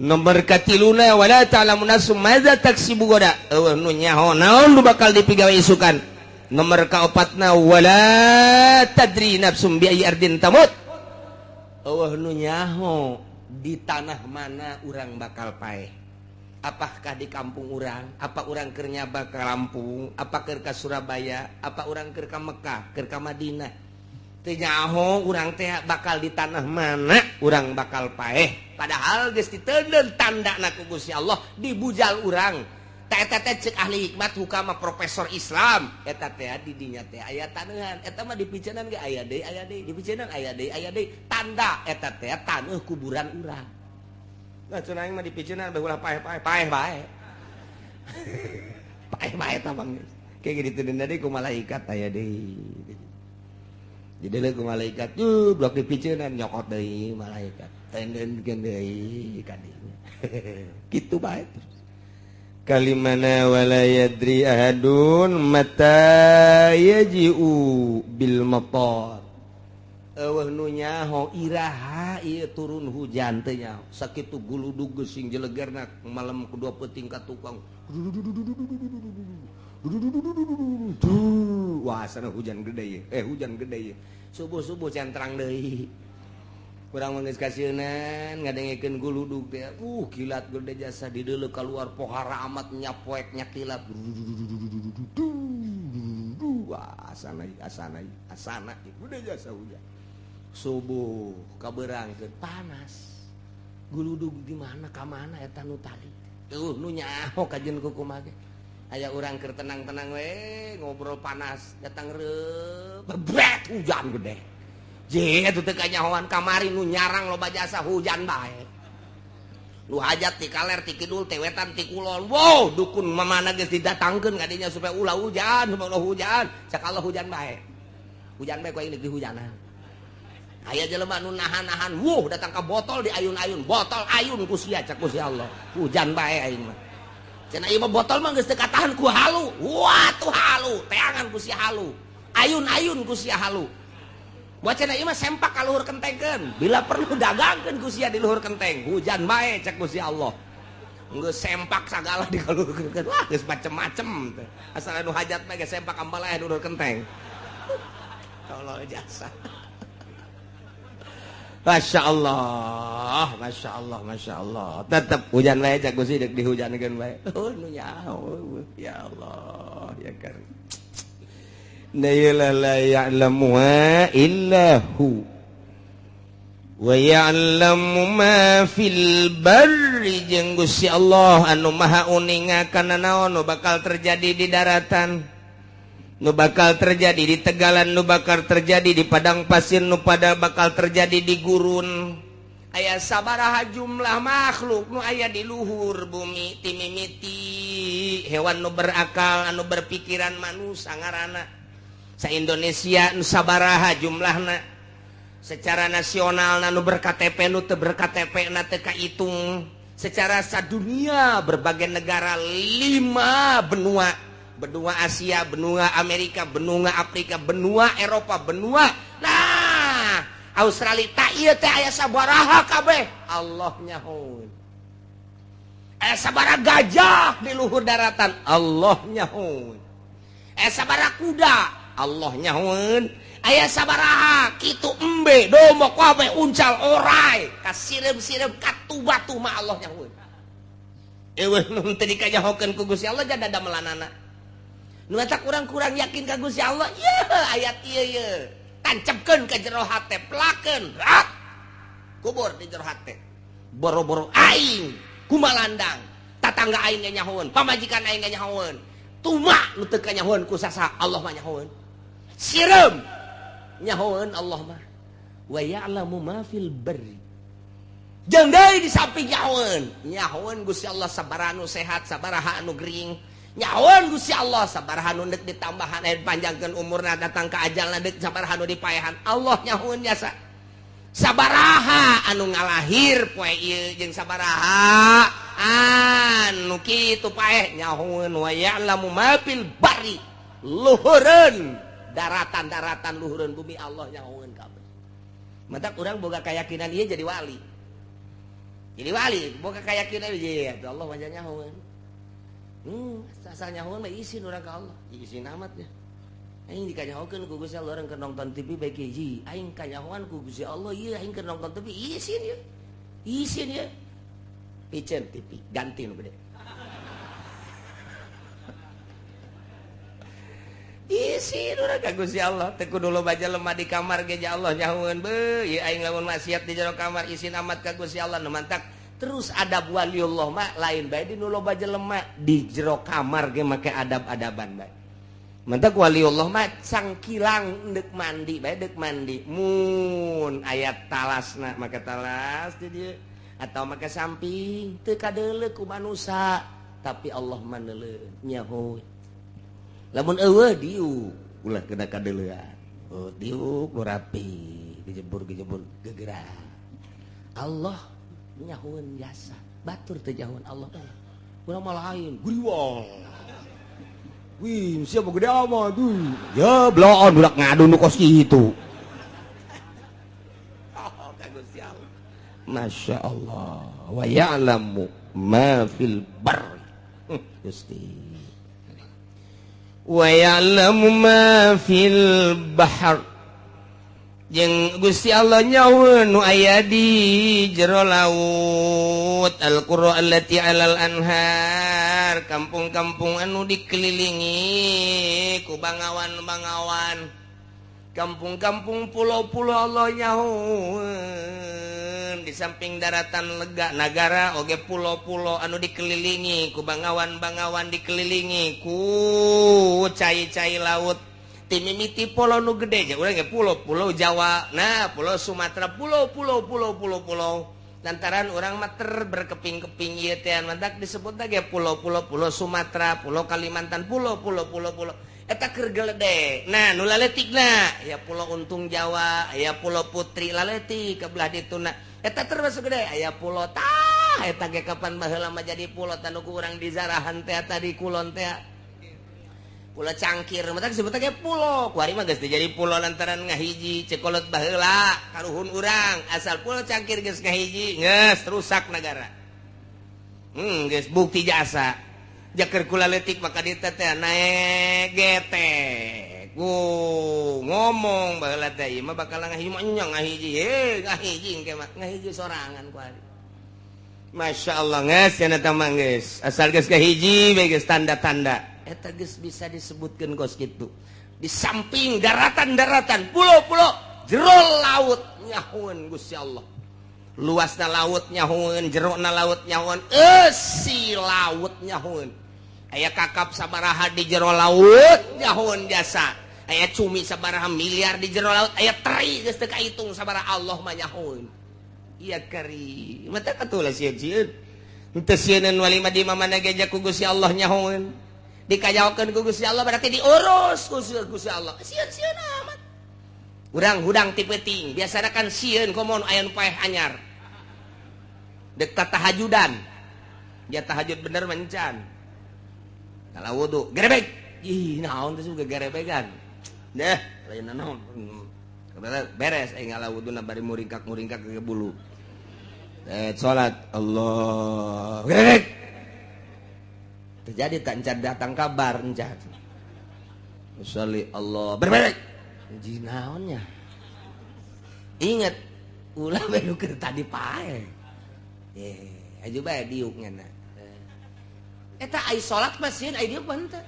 nomor katiluna wala ta'lamu nafsum madza taksibu goda nu nyaho naon nu bakal dipigawe isukan. Nomor kaopatna wala tadri nafsum bi ayyi ardin tamut nu nyaho di tanah mana urang bakal paeh. Apakah di kampung urang, apa urang keur nyaba ka Lampung, apa keur ka Surabaya, apa urang keur ka Mekah, keur ka Madinah. Teu nyaho urang teh bakal di tanah mana urang bakal paeh. Padahal geus diteuleun tandana ku Gusti Allah di bujal urang. Ta eta teh ceuk ahli hikmat hukama profesor Islam. Eta teh di dinya teh aya taneuhan. Eta mah dipiceunan ge aya deui, dipiceunan aya deui. Tanda eta teh taneuh kuburan urang. Nah, cenah mah dipiceunan bae ulah paeh bae. Paeh bae ta Bang. Kayak gitu deui ku malaikat aya deui. Jadi deuleu ku malaikat, blok dipiceunan nyokot deui malaikat. Tendeunkeun deui ka dinya. Kitu bae. Kalimana wala yadri ahadun mata yaji'u bil matar. Eueuh nu nyaho iraha ieu turun hujan teh nyaho. Sakitu guludug geusing jelegerna malam kedua peuting ka tukang. Wah sana hujan gede ye. Hujan gede ye. Subuh-subuh can terang deui. Kurang manggeus kasieunnan ngadengekeun guludug teh. Kilat gede jasa di deuleu keluar pohara amat nyapoek nyakilat. Wah asana gede jasa hujan. Subuh kabeurangkeun panas. Guludug di mana ka mana eta nu tadi. Nu nyaho kajeun ku kumaha ge. Aya urang keur tenang-tenang we ngobrol panas datang bebret hujan gede. Je atuh teu kanyahoan kamari nu nyarang loba jasa hujan bae. Nu hajat ti kaler ti kidul ti wetan ti kulon. Wow, dukun mamana geus didatangkeun ka dinya supaya ulah hujan, sakala hujan bae. Hujan bae ku aing di hujanan. Aya jelema nu nahan-nahan, datang ka botol di ayun-ayun, botol ayun ku sia cak ku si Allah. Hujan bae aing mah. Cenah ieu mah botol mah geus teu katahan ku halu. Wah, tuh halu, teangan ku sia halu. Ayun-ayun ku sia halu. Buat cenah ieu mah sempak ka luhur kentengkeun. Bila perlu dagangkeun ku sia di luhur kenteng. Hujan bae cak ku si Allah. Geus sempak sagala di kaluhurkeun. Wah, geus macem-macem teh. Asal anu hajat mah geus sempak ambal aya di luhur kenteng. Allah jasa. Masya Allah. Tetap hujan bae cak kusi dek dihujankeun bae. Nu nyaho ya Allah ya Karim. La ya'lamu illa hu wa ya'lamu ma fil barri jeung Gusti Allah anu maha uningakan naon nu bakal terjadi di daratan, nu bakal terjadi di tegalan, nu bakal terjadi di padang pasir, nu pada bakal terjadi di gurun. Aya sabaraha jumlah makhluk nu aya di luhur bumi ti mimiti hewan nu berakal anu berpikiran manusia ngaranna. Sa Indonesia nu sabaraha jumlahna secara nasional nu berKTP nu teu berKTP na teu kahitung. Secara sadunia berbagai negara 5 benua. Benua Asia, benua Amerika, benua Afrika, benua Eropa, benua nah Australia tak ieu teh aya sabaraha kabeh Allah nyahoun. Aya sabaraha gajah di luhur daratan Allah nyahoun. Aya sabaraha kuda Allah nyahoun. Aya sabaraha kitu embe domba kabeh uncal orai kasirem-sirem katu-batu mah Allah nyahoun. Eueuh nu teu dikanyahokeun ku Gusti Allah jada damelanana. Nu eta kurang-kurang yakin ka Gusti Allah, ayat ieu tancepkeun ka jero hate, plakeun, kubur di jero hate. Boro-boro aing kumalandang, tatangga aing nyahoeun, pamajikan aing nyahoeun. Tuma nu teu kanyahoeun ku sasa, Allah mah nyahoeun. Sirem nyahoeun Allah mah. Wa ya'lamu ma fil barri. Jeung deui di samping nyahoeun Gusti Allah sabaraha anu sehat, sabaraha anu gering. Nyahoeun Gusti Allah sabaraha nu deuk ditambahan panjangkeun umurna datang ka ajalna deuk sabaraha nu dipaehan Allah nyahoeun jasa. Sabaraha anu ngalahir poe ieu jeung sabaraha anu kitu paeh nyahoeun wa ya'lamu ma fil barri. Luhureun daratan-daratan luhureun bumi Allah nyahoeun kabeh. Mantap urang boga keyakinan ieu jadi wali. jadi wali boga kayakin aja ya Allah wajah nyahoan asal nyahoan mah izin urang ka Allah izin amat ya aing dikanyahokeun ku Gusti Allah orang keur nonton TV bae hiji aing kanyahoan ku Gusti Allah ieu aing keur nonton TV izin ya picen TV ganti nu gede izin urang ka Gusti Allah teu kudu loba jelema di kamar ge Allah nyahoeun beuh ieu aing lamun maksiat di jero kamar izin amat ka Gusti Allah nu mantak terus adab waliullah mah lain bae di nu loba jelema di jero kamar ge make adab-adaban bae mantak waliullah mah cangkilang deuk mandi bae deuk mandi mun ayat talasna make talas di dieu atau make samping teu kadeuleu ku manusia tapi Allah mah neuleuh nyahoeun lamun eueuh diuk ulah kena kadeuleuan diuk nu rapi dijebur gegerang Allah nyahoeun jasa batur teh nyahoeun Allah urang mah lain guriwol wih siapa gede amat tuh ya bloon budak ngadu nu kos kitu oh Gusti Allah Masya Allah wa ya'lamu ma fil barri Gusti wa ya'lamu ma fil bahr jeung Gusti Allah nyahoeun nu aya di jero laut al-qura allati 'alal anhar kampung-kampung anu dikelilingi ku bangawan-bangawan kampung-kampung pulau-pulau Allah nyahoeun di samping daratan lega nagara oge pulau-pulau anu dikelilingi ku bangawan-bangawan dikelilingi ku cai-cai laut ti mimiti pulau nu gede ja urang ge pulau Jawa nah pulau Sumatera pulau lantaran urang mah berkeping-keping ieu teh mantak disebut ge pulau Sumatera pulau Kalimantan pulau eta keur geledek nah nu laletikna aya pulau Untung Jawa aya pulau Putri laletik ke belah dituna eta termasuk gede aya pulau tah eta ge kapan baheula mah jadi pulau tanu ku urang dizarahan teh tadi kulon teh pulau Cangkir mah disebut ge pulau ku ari mah geus jadi pulau lantaran ngahiji cekolot baheula karuhun urang asal pulau Cangkir geus ngahiji geus rusak negara geus bukti jasa jaker kula letik maka dieu teh naek getek ku ngomong baheula teh ieu mah bakal ngahiji mah nyong ngahiji ngahiji engke mah ngahiji sorangan ku ari Masya Allah geus cenah teh mah geus asal geus ngahiji bae geus tanda-tanda eta geus bisa disebutkeun kos kitu di samping daratan-daratan pulau-pulau jero laut nyahoeun Gusti Allah luasna laut nyahoeun jerona laut nyahoeun eusi laut nyahoeun aya kakap sabaraha di jero laut nyahoeun jasa aya cumi sabaraha miliar di jero laut aya teri geus teu kahitung sabaraha Allah mah nyahoeun ieu kari mah teh katulah sieun-sieun henteu sieun wali mah di mana geja ku Gusti Allah nyahoeun dikajaokeun ku Gusti Allah berarti diurus ku Gusti Allah sieun-sieun amat urang hudang ti peuting biasana kan sieun komo aya nu paeh anyar dek tahajudan dia tahajud bener mencan kalau wudu gerebek ih naon teh suga gerebegan deh lain naon beres aya ngala wuduna bari muringkak ke bulu salat Allah gerebek terjadi tak encan datang kabar encan usolli Allah berbalik ji naonnya inget ulah bae nu keur tadi pae aju bae diuk ngana eta ai salat mah sieun ai diuk mah henteu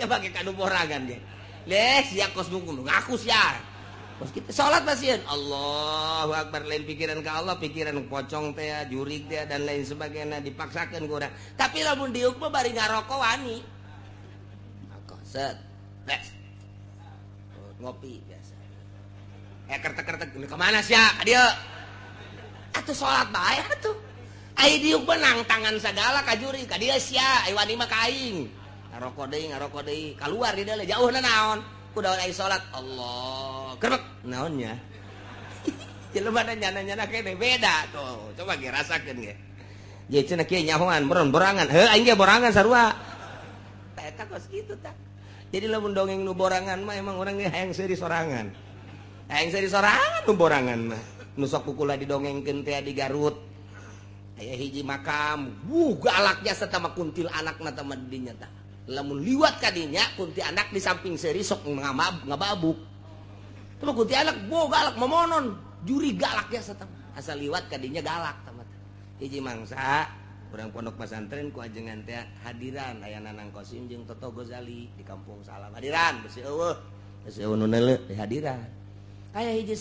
coba ke kanu borangan ge les sia kos mungkul ngaku sia kos kita salat mah sieun Allahu akbar lain pikiran ka Allah pikiran pocong teh jurig teh dan lain sebagainya dipaksakeun ku urang tapi lamun diuk mah bari ngaroko wani rokok set les ngopi biasa kertek-kertek ke mana sia dia atuh salat bae atuh ai diuk benang tangan segala ka juri ka dia sia ai wani mah ka aing ngaroko deui keluar di dalam jauhna naon kudaon ai salat Allah kerbek naonnya jelema nyana-nyana kene beda tuh coba ge rasakeun ge ye cenah kieu nyahoan borangan heuh aing ge borangan sarua eta kos kitu tah jadi lamun dongeng nu borangan mah emang urang ge hayang seuri sorangan nu borangan mah nu sok kukula didongengkeun teh di Garut aya hiji makam galaknya setama kuntil anak teman dinya tah lamun liwat ka dinya kunti anak di samping seri sok ngababuk tuh kunti anak galak memonon juri galaknya setama asal liwat ka dinya galak teman hiji mangsa urang pondok pesantren ku ajengan teh hadiran aya Nanang Qasim jeung Toto Ghazali di kampung Salam hadiran besi eueuh nu neuleuh di hadiran aya hiji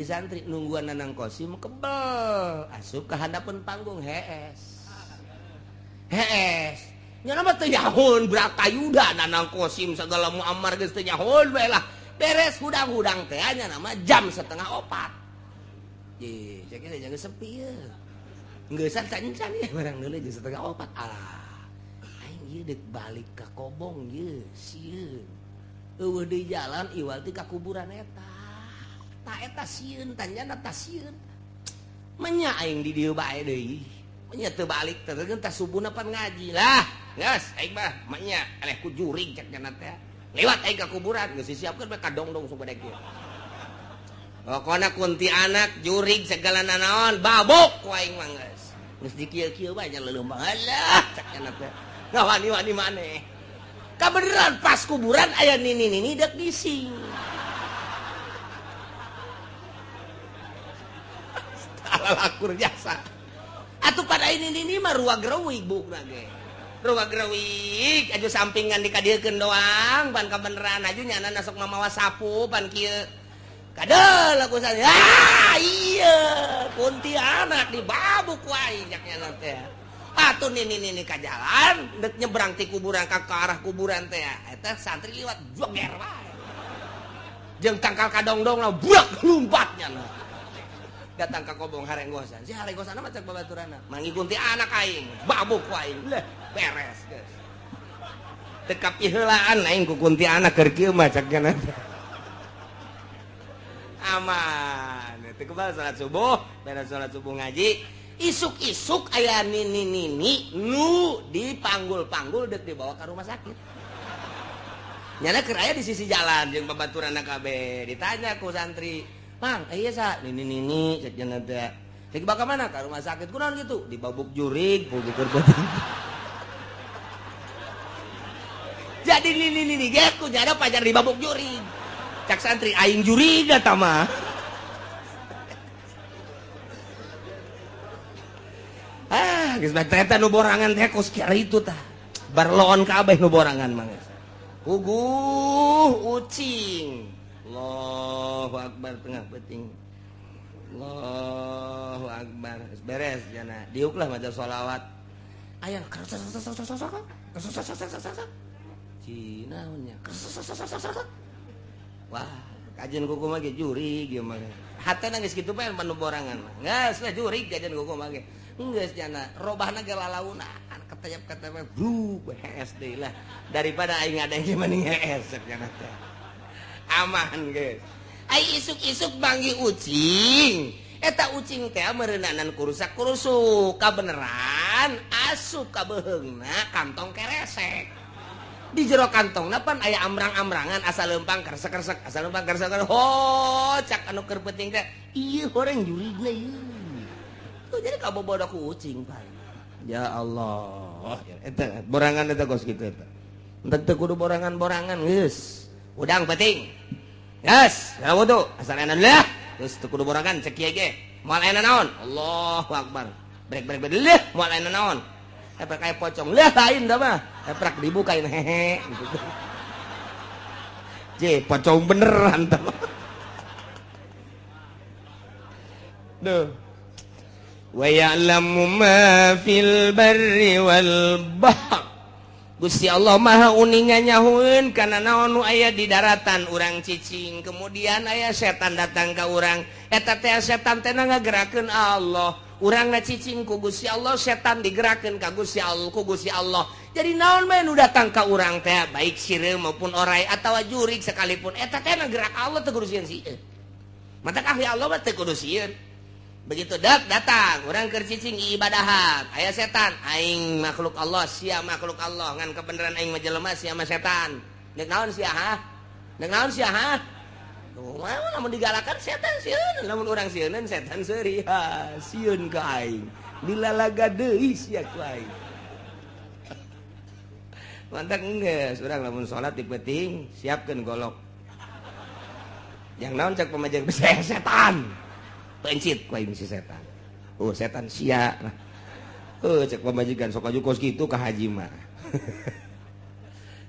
santri nungguan Nanang Qasim kebel asup ka handapeun panggung hees nya mah teu nyahoun brakayuda Nanang Qasim sagala muammar geus teu nyahoun bae lah beres hudang-hudang teh nya nama jam 3:04 ye cek jangan sepi ya ngeusan cancan ya barang deuleu jeung 3:04 aing ieu deuk balik ka Kobong ye sieun eueuh di jalan iwal ti ka kuburan eta ta eta sieun tanjana ta sieun menya aing di dieu bae deui menya teu balik teh geus tah subuhna pan ngaji lah geus aing mah menya eleh ku jurig cek cenah teh lewat aing ka kuburan geus disiapkeun bae kadongdong sabadeg kieu pokona kunti anak jurig segala nanaon babok ku aing mah geus dikieu-kieu bae nya leuleum alah cek cenah teh ngawani-wani maneh kabeneran pas kuburan aya nini dek dising alakur jasa atuh pada ini mah ruag reuwig bukna ge ruag reuwig aju sampingan dikadiekeun doang pan kabeneran aju nyana sok mamawa sapu pan kieu kadel aku saya iya kunti anak di babuk wae nya teh atuh nini ka jalan dek nyebrang ti kuburan ka arah kuburan teh eta santri liwat joger wae jeung tangkal kadongdong na buak lumpatnya na datang ka Kobong harenggosan si harenggosan mah cek babaturanna mangi kunti anak aing babuk wae leh beres geus teu kapiheulaan aing ku kunti anak keur kieu mah cek cenah aman teu kebal salat subuh beres salat subuh ngaji isuk-isuk aya nini nu dipanggul-panggul dek dibawa ke rumah sakit nyana keur aya di sisi jalan jeung babaturanna kabeh ditanya ku santri mang aya sa nini cek cenah teh cek dibawa ka mana ka rumah sakit kunaon gitu dibabuk jurig pulikeun beuting jadi nini ge ku nyana pajar dibabuk jurig cak santri aing jurig eta mah geus eta nu borangan teh kos kieu itu tah barloon kabeh nu borangan mah geus puguh ucing Allahu akbar tengah peuting Allahu akbar geus beres jana diuk lah maca sholawat aya cina nya wah kajian kuku mah ge jurig ieu mah hatena geus kitu bae nu borangan mah geus lah jurig kajian kuku mah ge geus jana robahna ge lalauna ketep-ketep hees deui lah daripada aing ngadenge mending hees cenah teh aman geus ai isuk-isuk banggi ucing eta ucing teh meureunanan kurusak-kurusuk kabeneran asup ka beheungna kantong keresek di jero kantongna pan aya amrang-amrangan asal leumpang kersek-kersek asal leumpang kersek ho cak anu keur peuting teh ieu horeng jurigna ieu tuh jadi kabobodo ku ucing pan ya Allah eta borangan eta kos kitu eta entek teu kudu borangan-borangan geus udang peuting geus ya wudu asal enan lah geus teu kudu borangan cek kieu ge moal enan naon Allahu akbar brek leh moal enan naon eta kayak pocong lah lain dah mah eprak dibukain hehe gitu je pocong beneran tah duh wa ya'lamu ma fil barri wal bahr Gusti Allah maha uningan nyahueun kana naon nu aya di daratan urang cicing kemudian aya setan datang ka urang eta teh setan teh ngagerakeun Allah urang na cicing ku Gusti Allah setan digerakeun ka Gusti Allah ku Gusti Allah jadi naon bae nu datang ka urang teh baik sireu maupun orai atawa jurig sekalipun eta teh ngagerak Allah teu kudu sieun sieun mata ahli Allah mah teu kudu sieun begitu datang orang keur cicing ibadahat aya setan aing makhluk Allah sia makhluk Allah ngan kebenaran aing mah jelema sia mah setan deuk naon sia ha deuk naon sia ha tuh lamun digalakan setan sieun lamun urang sieun setan seuri ha sieun ka aing dilalaga deui sia ku aing mantap geus urang lamun salat di penting siapkeun golok yang naon cek pamajang setan pencit ku aing si setan oh setan sia cek pamajikan sok aju kos kitu ka haji mah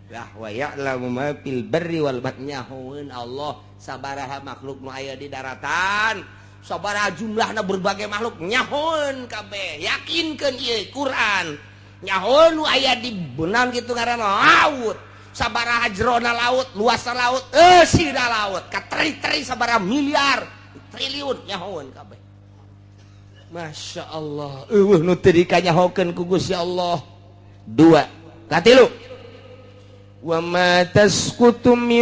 lah wa ya'lamu ma fil barri wal bahri nyahoeun Allah sabaraha makhluk nu aya di daratan sabaraha jumlahna berbagai makhluk nyahoeun kabeh yakinkeun ieu Quran nyahoeun nu aya di beunang kitu ngaranna laut sabaraha jerona laut luasna laut eusina laut kateri-teri sabaraha miliar triliun nyahoeun kabeh Masya Allah nu teu dikanyahokeun ku Gusti Allah 2 katilu wa ma tasqutu min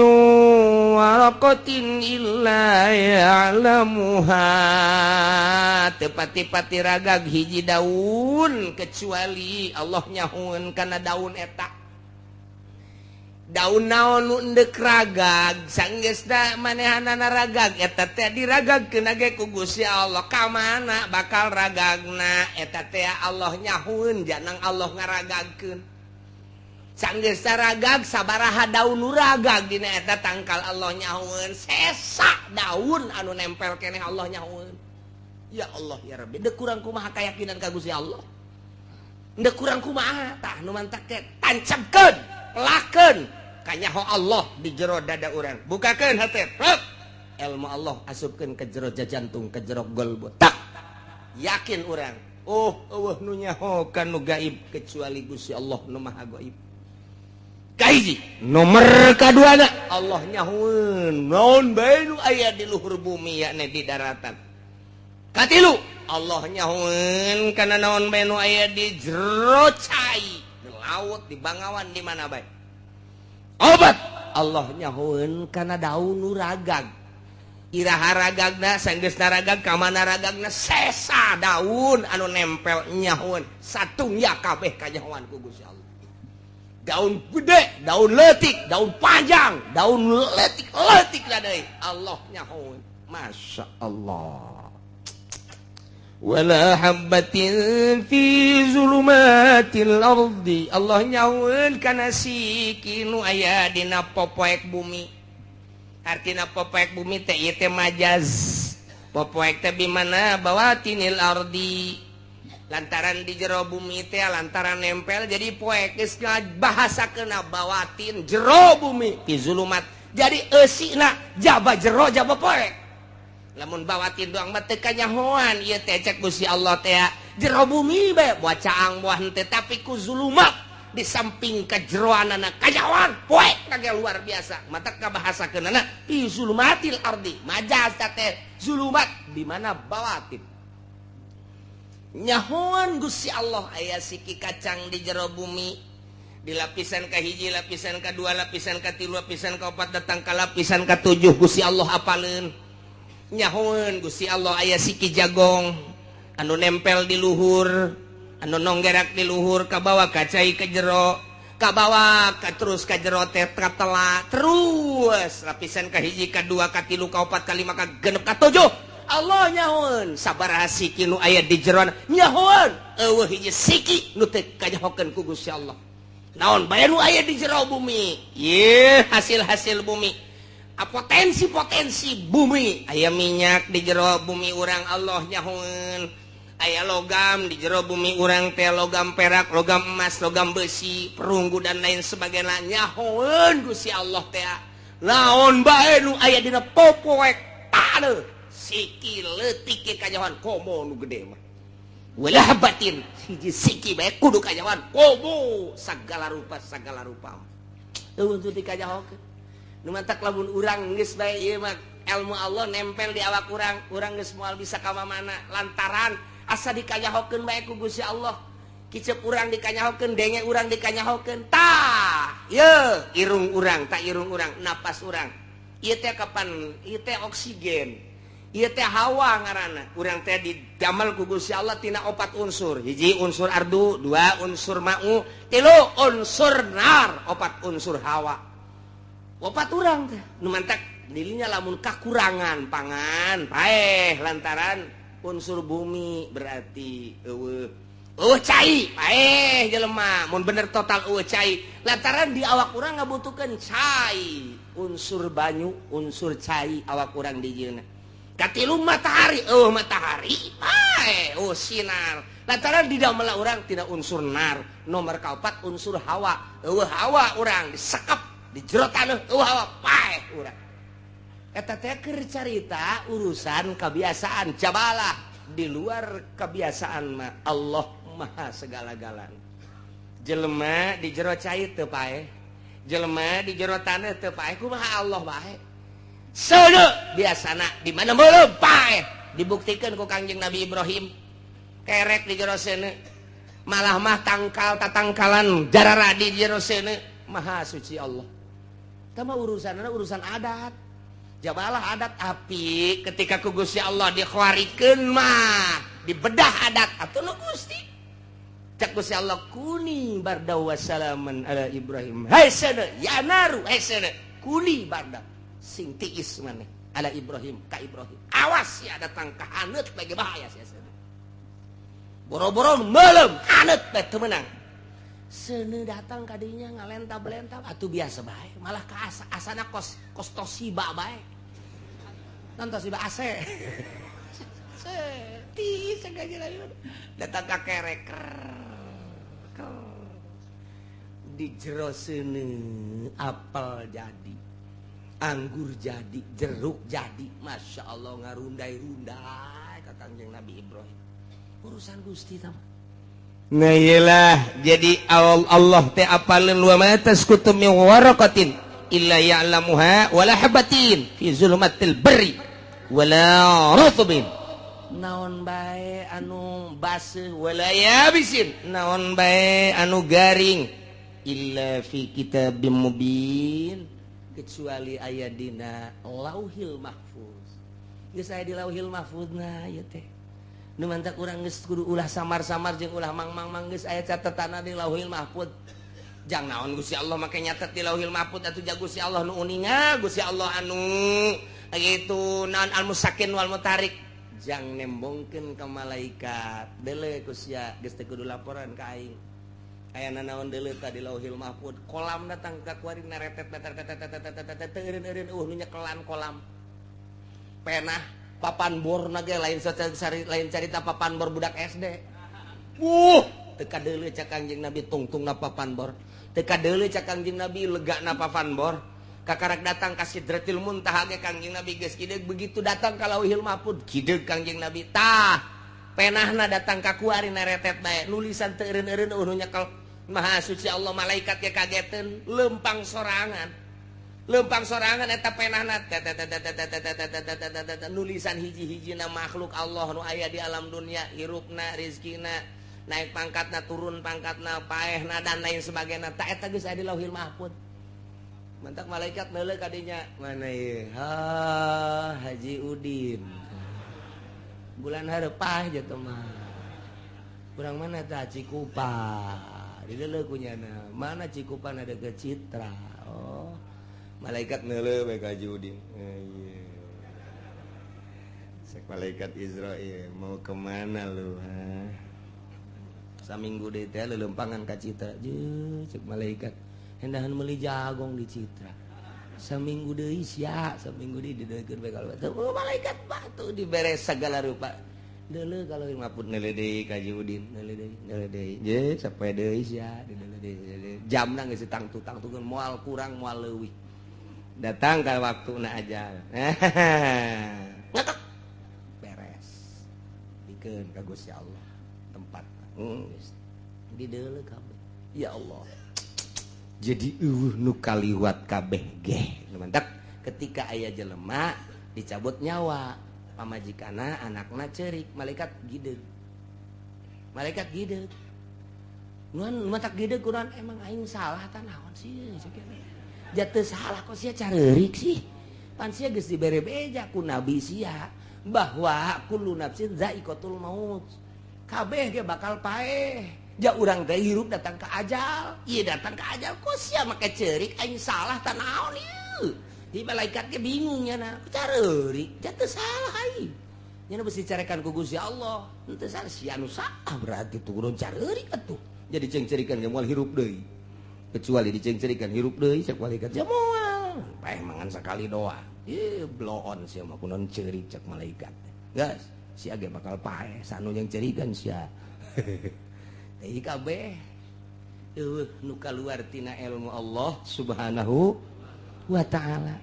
waraqatin illa ya'lamuha tepati-pati ragag hiji daun kecuali Allah nyahoeun kana daun eta daun naon nu endek ragag sanggeusna manehanana ragag eta teh diragagkeun age ku Gusti Allah ka mana bakal ragagna eta teh Allah nyahoeun janang Allah ngaragagkeun sanggeus ragag sabaraha daun nu ragag dina eta tangkal Allah nyahoeun sesa daun anu nempel keneh Allah nyahoeun ya Allah ya Rabbi deuk kurang kumaha kayakinan ka Gusti Allah deuk kurang kumaha tah nu mantak teh tancapkeun pelakeun ka nyaho Allah di jero dada urang bukakeun hate ilmu Allah asupkeun ke jero jantung ke jero golbo tak yakin urang eueuh nu nyahokan nu gaib kecuali Gusti Allah nu maha gaib kahiji nomor kaduana Allah nyahoeun naon bae nu aya di luhur bumi yakni di daratan katilu Allah nyahoeun kana naon bae nu aya di jero cai di laut di bangawan di mana bae obat Allah nyahoeun kana daun nu ragag iraha ragagna sanggeusna ragag ka mana ragagna sesa daun anu nempel nyahoeun satungya kabeh kanyahoan ku Gusti Allah daun gede, daun letik, daun panjang, daun letik lah deui. Allah nyahoeun. Masya Allah. Wala habbatin fi zulumatil ardi. Allah nyahoeun kana siki nu aya dina popoek bumi. Artina popoek bumi teh ieu teh majaz. Popoek teh bimana bawatinil ardi. Lantaran di jero bumi teh lantaran nempel jadi poek geus bahasa kena bawatin jero bumi fi zulumat jadi eusina jaba jero jaba poek lamun bawatin doang mah teu kanyahoan ieu teh cek Gusti Allah teh jero bumi bae buat caang buah teh tapi ku zulumat di samping kajeroanana kanyahoan poek kage luar biasa mata ka bahasa kenana fi zulumatil ardi majaz teh zulumat di mana bawatin nyahoan Gusti Allah aya siki kacang di jero bumi di lapisan kahiji lapisan kadua lapisan katilu lapisan kaopat datang ka lapisan katujuh Gusti Allah apaleun nyahoan Gusti Allah aya siki jagong anu nempel di luhur anu nonggerak di luhur ka bawah kacai ke jero ka bawah ka terus ka jero teh katela terus lapisan kahiji kadua katilu kaopat kalima ka genep katujuh Allah nyahoeun sabaraha siki nu aya di jeroan nyahoeun eueuh hiji siki nu teu kanyahokeun ku Gusti Allah naon bae nu aya di jero bumi ieu hasil-hasil bumi potensi-potensi bumi aya minyak di jero bumi urang Allah nyahoeun aya logam di jero bumi urang teh logam perak logam emas logam besi perunggu dan lain sebagainya nyahoeun Gusti Allah teh naon bae nu aya dina popoek taneuh siki leutik ke kanyahoan komo nu gede mah walah batin hiji siki bae kudu kanyahoan komo sagala rupa eueuh teu dikanyahokeun nu mantak lamun urang geus bae ieu mah ilmu Allah nempel di awak urang geus moal bisa ka mana lantaran asa dikanyahokeun bae ku Gusti Allah kicep urang dikanyahokeun denge urang dikanyahokeun tah ieu irung urang napas urang ieu teh kapan ieu teh oksigen ieu teh hawa ngaranna urang teh didamel ku Gusti Allah tina 4 unsur hiji unsur ardu 2 unsur ma'u 3 unsur nar 4 unsur hawa 4 urang teh nu mantak dirinya lamun kakurangan pangan paeh lantaran unsur bumi berarti cai jelema mun bener total cai lantaran di awak urang ngabutuhkeun cai unsur banyu unsur cai awak urang di dieuna katilu matahari sinar lantaran di dalam urang tidak unsur nar nomor kaopat unsur hawa hawa urang disekep di jero taneuh hawa paeh urang eta teh keur carita urusan kebiasaan jabalah di luar kebiasaan mah Allah maha segala-galana jelema di jero cai teu paeh jelema di jero taneuh teu paeh kumaha Allah bae seuneu biasana di mana meuleum paeh dibuktikeun ku Kangjeng Nabi Ibrahim kerek di jero seuneu malah mah tatangkalan jarara di jero seuneu maha suci Allah tama urusanna urusan adat jabalah adat api ketika ku Gusti Allah dikhawarikeun mah dibedah adat atuh nu Gusti cak Gusti Allah kuni barda wa salaman ala Ibrahim hai sana ya naru hai sana kuni barda sing tiis maneh ala Ibrahim ka Ibrahim awas ya datang ka haneut bagi bahaya sia sana boro-boro meuleum haneut teh teu meunang seuneu datang ka dinya ngalenta-belenta atuh biasa bae malah ka asana kos Toshiba bae non Toshiba AC ti sagala datang ka kerek di jero seuneu apel jadi anggur jadi jeruk jadi masya Allah ngarundai-rundai ka Kangjeng Nabi Ibrahim urusan Gusti tah. Nah iyalah jadi Allah teh apaleun wa ma tasqutu min waraqatin illa ya'lamuha wala habatin fi zulumatil barri wala ratbin naon bae anu baseuh wala yabisin naon bae anu garing illa fi kitabim mubin kecuali aya dina lauhil mahfuz geus aya di lauhil mahfuzna ieu teh nu mantak urang geus kudu ulah samar-samar jeung ulah mang-mang geus aya catetanna di lauhil mahfuz jang naon Gusti Allah make nyatet di lauhil mahfuz atuh ja Gusti Allah nu uninga Gusti Allah anu gitu naon al-musakin wal mutarik jang nembongkeun ka malaikat deuleu kusya geus teu kudu laporan ka aing aya naon deuleu ka di lauhil mahfuz kolam datang ka kuari naretet eureun-eureun nu nyekelan kolam penah papan bor nage lain carita papan bor budak SD teka deuleu cak Kangjeng Nabi tungtungna papan bor teka deuleu cak Kangjeng Nabi legana papan bor kakarak datang ka Sidratil Muntaha ge Kangjeng Nabi geus kideug begitu datang ka Lauhil Mahfuz kideug Kangjeng Nabi tah penahna datang ka kuari naretet bae nulisan teu eureun-eureun nu nyekel maha suci Allah malaikat ge kageteun lempang sorangan eta penahna nulisan hiji-hijina makhluk Allah nu aya di alam dunia hirupna rizkina naik pangkatna turun pangkatna paehna dan lain sebagainya tak eta geus aya di Lauhil Mahfuz mantak malaikat neuleuh ka dinya mana ieu Haji Udin bulan hareup jatuh mah urang mana tah Cikupa dideuleuh ku nyana mana Cikupa ada ke Citra oh malaikat neuleuh bae ka Haji Udin. Sek malaikat Israil mau kemana lu ha? Saminggu deui teh lelempangan ka Citra. Cek malaikat hendahan meuli jagong di Citra. Saminggu deui sia, saminggu deui dideulkeun bae ka malaikat batu diberes segala rupa. Deuleuh kalau Mahfuz neuleuh deui ka Haji Udin, neuleuh deui. Je sapoe deui sia, dideuleuh deui. Jamna geus ditangtu-tangtukeun moal kurang moal leuwih. Datang ke waktu na aja ngakak beres dikeun ka Gusti Allah tempat di deuleuh kabeh ya Allah jadi nu kaliwat kabeh ge mantap ketika aya jelema dicabut nyawa pamajikana anakna ceurik malaikat gideug nuan matak gideug kuran emang aing salah tah naon sih jatuh salah kok sia careurik sih pan sia geus dibere beja ku nabi sia bahwa kullu nafsin za'iqatul maut kabeh ge bakal paeh ja urang teh hirup datang ke ajal ieu datang ke ajal kok sia make ceurik aing salah tah naon ieu di malaikat ge bingung nya na careurik jatuh salah aing nya beusi dicarekan ku Gusti Allah henteu si anu saah berarti turun careurik atuh jadi cengcerikan ge moal hirup deui kecuali dicengcerikan hirup deui cek malaikat ya moal paeh mangan sakali doa blow on sia mah kunaon ceurik cek malaikat geus sia ge bakal paeh sanu yang cerikan sia teh kabeh nu kaluar tina ilmu Allah subhanahu wa ta'ala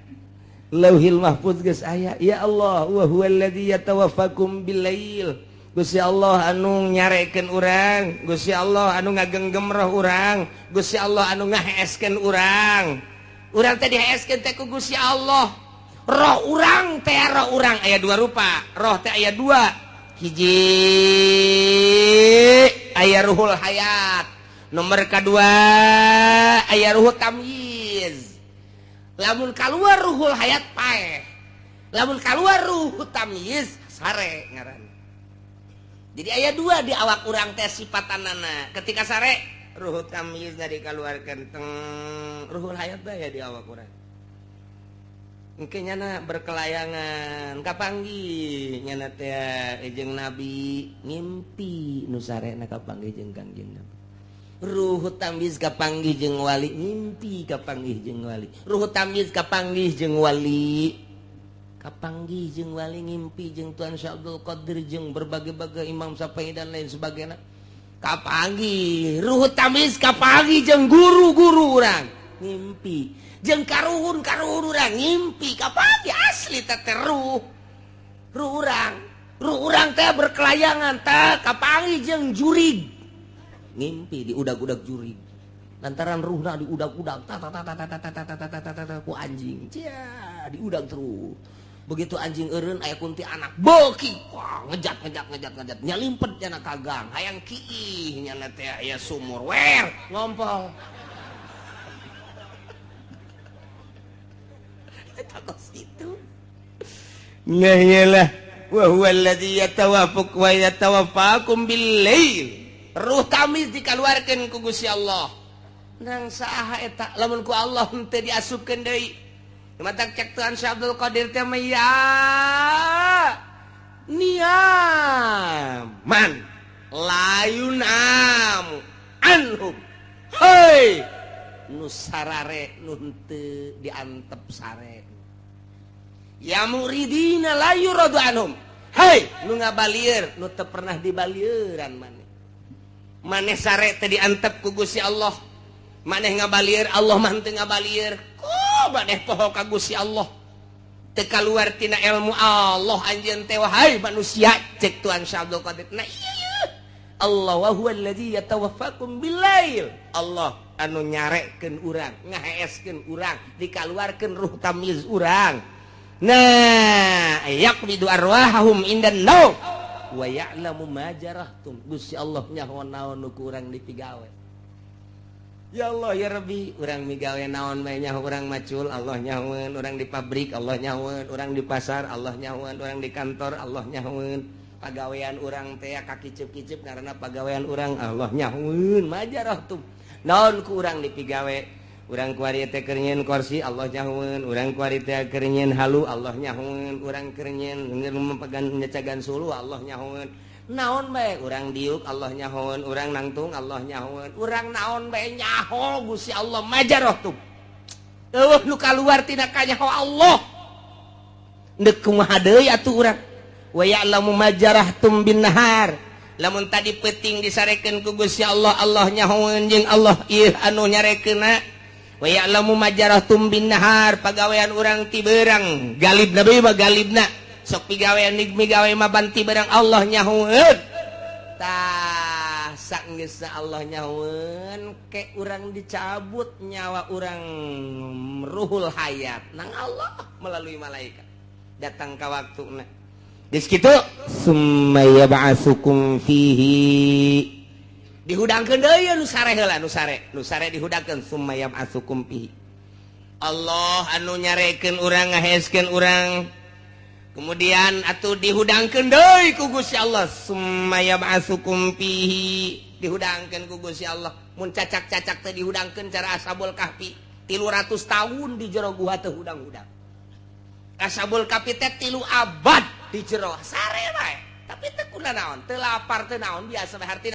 lauhil mahfuz geus aya ya Allah wa huwallazi yatawaffakum billail Gusti Allah anu nyarekeun urang Gusti Allah anu ngagenggem roh urang Gusti Allah anu ngaheeskeun urang teh diheeskeun teh ku Gusti Allah roh urang teh roh urang aya dua rupa roh teh aya dua hiji aya ruhul hayat nomor kedua aya ruhul tamyiz lamun kaluar ruhul hayat paeh lamun kaluar ruhul tamyiz sare ngaran jadi aya dua di awak urang teh sipatanana ketika sare ruhul tamyiz dari kaluarkeun teng ruhul hayat teh aya di awak urang engke nyana berkelayangan kapanggih nyana teh jeung nabi ngimpi nu sarena kapanggih jeung Kangjeng Nabi ruhul tamyiz kapanggih jeung wali ngimpi kapanggih jeung wali ruhul tamyiz kapanggih jeung wali kapanggih jeung wali ngimpi jeung Tuan Syabdul Qadir jeung berbagai-bagai Imam Syafi'i dan lain sebagainya kapanggih ruhul tamyiz kapanggih jeung guru-guru urang ngimpi jeung karuhun urang ngimpi kapanggih asli teh ruh urang teh berkelayangan teh kapanggih jeung jurig ngimpi di udag-udag jurig lantaran ruhna di udag-udag ku anjing cia di udag terus begitu anjing eureun aya kunti anak beuki wah ngejat nya limpet cenah kagang hayang kiih nya teh aya sumur wer ngompol takos itu nyalah wa huwallazi yatawaffakum bil-lail ruh tamyiz dikaluarkeun ku Gusti Allah nang saha eta lamun ku Allah henteu diasupkeun deui matak cek Tuan Syabdul Qadir teh mah ya niaman layunam anhum hei nu sarare nu henteu diantep sare ya muridina la yuradu anhum hei nu ngabalieur nu teu pernah dibalieuran maneh sare teh diantep ku Gusti Allah maneh ngabalieur Allah mah henteu ngabalieur maneh poho ka Gusti Allah teu kaluar tina ilmu Allah anjeun teh wahai manusia cek Tuan Syabdul Qadir nah iya Allah wa huwallazi yatawaffakum bil-lail Allah anu nyarekeun urang ngaheeskeun urang dikaluarkeun ruh tamyiz urang nah yaqbidu arwahahum indan naum wa ya'lamu ma jarahtum Gusti Allah nyaho naon nu ku urang dipigawe ya Allah ya Rabbi urang migawe naon bae nyaho urang macul Allah nyahoeun urang di pabrik Allah nyahoeun urang di pasar Allah nyahoeun urang di kantor Allah nyahoeun pagawean urang teh kakicep-kicep karena pagawean urang Allah nyahoeun ma jarahtum naon ku urang dipigawe urang kuari teh keur nyieun kursi Allah nyahoeun urang kuari teh keur nyieun halu Allah nyahoeun urang keur nyieun mepegan nyecagan sulu Allah nyahoeun naon bae urang diuk Allah nyahoeun urang nangtung Allah nyahoeun urang naon bae nyaho Gusti Allah majarahtum eueuh nu kaluar tina kanyaho Allah deuk kumaha deui atuh urang wa ya'lamu majarahtum bin nahar lamun tadi peuting disarekeun ku Gusti Allah Allah nyahoeun jeung Allah ieu anu nyarekeunna wa ya'lamu majarahtum bin nahar pagawean urang ti beurang galibna bae mah galibna sok pigawean migawe mah banti barang Allah nyahoeun tah saenggeus Allah nyahoeun ke urang dicabut nyawa urang ruhul hayat nang Allah melalui malaikat datang ka waktuna geus kitu summa yab'atsukum fihi dihudangkeun deui nu sare heula nu sare dihudangkeun summa yab'atsukum fihi Allah anu nyarekeun urang ngaheeskeun urang kemudian atuh dihudangkeun deui ku Gusti Allah summa yab'atsukum fihi dihudangkeun ku Gusti Allah mun cacak-cacak teh dihudangkeun cara Ashabul Kahfi 300 tahun di jero gua teh hudang-hudang Ashabul Kahfi teh 3 abad di jero sare wae tapi teu naon teu lapar teu naon biasa bae hartina